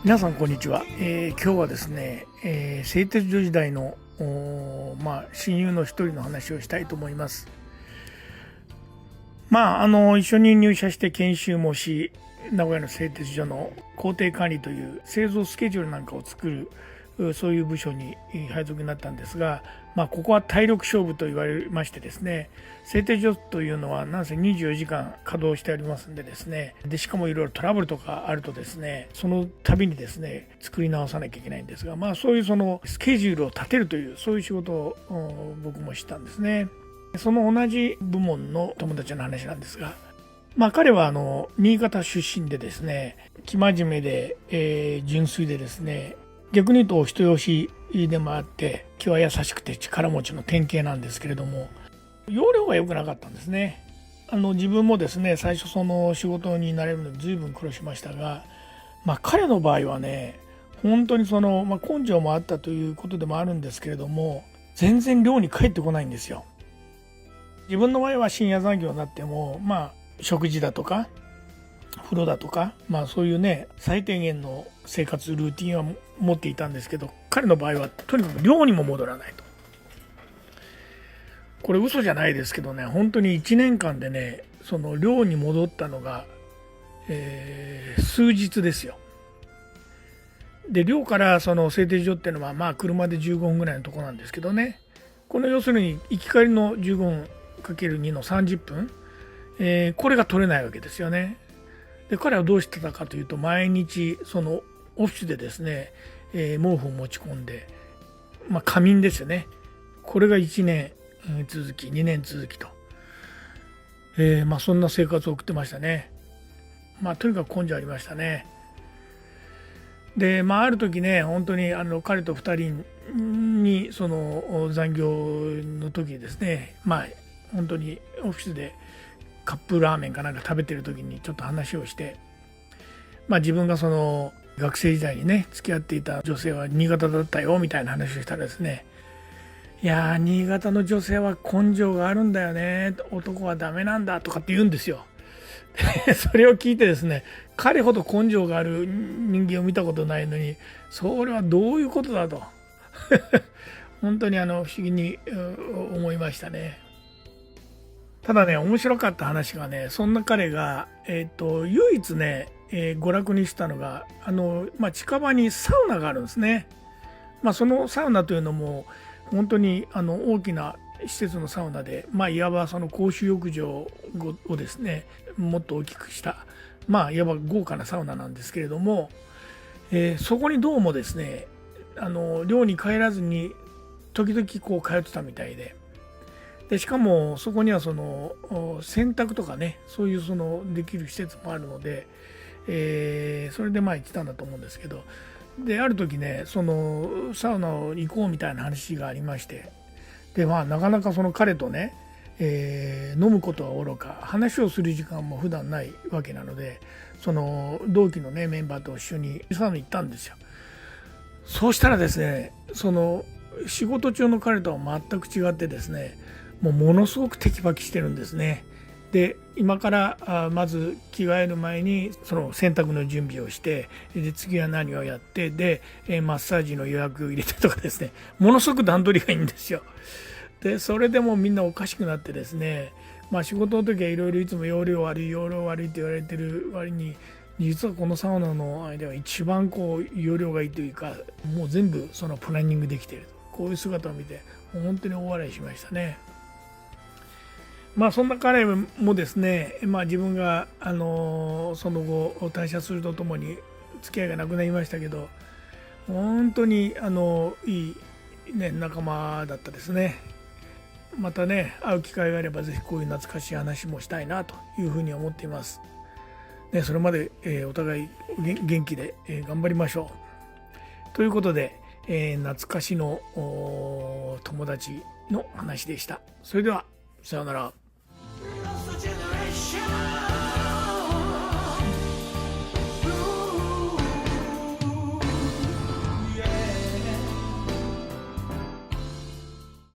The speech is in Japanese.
皆さんこんにちは。今日はですね、製鉄所時代の親友の一人の話をしたいと思います。一緒に入社して研修もし、名古屋の製鉄所の工程管理という製造スケジュールなんかを作るそういう部署に配属になったんですが、ここは体力勝負と言われましてですね、製鉄所というのはなんせ24時間稼働してありますんでですね、しかもいろいろトラブルとかあるとですね、その度にですね作り直さなきゃいけないんですが、そういうそのスケジュールを立てるというそういう仕事を僕もしたんですね。その同じ部門の友達の話なんですが、彼は新潟出身でですね、生真面目で、純粋でですね、逆に言うとお人よしでもあって気は優しくて力持ちの典型なんですけれども、要領が良くなかったんですね。自分もですね、最初その仕事になれるのに随分苦労しましたが、彼の場合はね、本当にその、根性もあったということでもあるんですけれども、全然寮に帰ってこないんですよ。自分の場合は深夜残業になっても、食事だとか風呂だとか、そういうね最低限の生活ルーティンは持っていたんですけど、彼の場合はとにかく寮にも戻らないと。これ嘘じゃないですけどね、本当に1年間でね、その寮に戻ったのが、数日ですよ。で、寮からその製鉄所っていうのは車で15分ぐらいのとこなんですけどね、この要するに行き帰りの15分 ×2 の30分、これが取れないわけですよね。で、彼はどうしてたかというと、毎日そのオフィスでですね、毛布を持ち込んで、仮眠ですよね、これが1年続き2年続きと、そんな生活を送ってましたね。とにかく根性ありましたね。で、ある時ね、本当に彼と2人にその残業の時ですね、本当にオフィスでカップラーメンかなんか食べてる時にちょっと話をして、自分がその学生時代にね付き合っていた女性は新潟だったよみたいな話をしたらですね、いやー、新潟の女性は根性があるんだよね、男はダメなんだとかって言うんですよ。それを聞いてですね、彼ほど根性がある人間を見たことないのに、それはどういうことだと本当に不思議に思いましたね。ただね、面白かった話がね、そんな彼が、唯一ね、娯楽にしたのが近場にサウナがあるんですね。そのサウナというのも本当に大きな施設のサウナで、いわばその公衆浴場をですねもっと大きくした、いわば豪華なサウナなんですけれども、そこにどうもですね寮に帰らずに時々こう通ってたみたいで、しかもそこにはその洗濯とかね、そういうそのできる施設もあるので、それで行ってたんだと思うんですけど、である時ね、そのサウナを行こうみたいな話がありまして、でなかなかその彼とね、飲むことはおろか話をする時間も普段ないわけなので、その同期のねメンバーと一緒にサウナ行ったんですよ。そうしたらですね、その仕事中の彼とは全く違ってですね、ものすごくテキパキしてるんですね。で、今からまず着替える前にその洗濯の準備をして、で次は何をやって、でマッサージの予約を入れてとかですね、ものすごく段取りがいいんですよ。でそれでもみんなおかしくなってですね、仕事の時はいろいろいつも容量悪い容量悪いって言われてる割に、実はこのサウナの間は一番こう容量がいいというか、もう全部そのプランニングできている、こういう姿を見て本当に大笑いしましたね。そんな彼もですね、自分がその後退社するとともに付き合いがなくなりましたけど、本当にいい、仲間だったですね。またね会う機会があればぜひこういう懐かしい話もしたいなというふうに思っています。それまで、お互い元気で、頑張りましょうということで、懐かしの友達の話でした。それではさようなら。Generation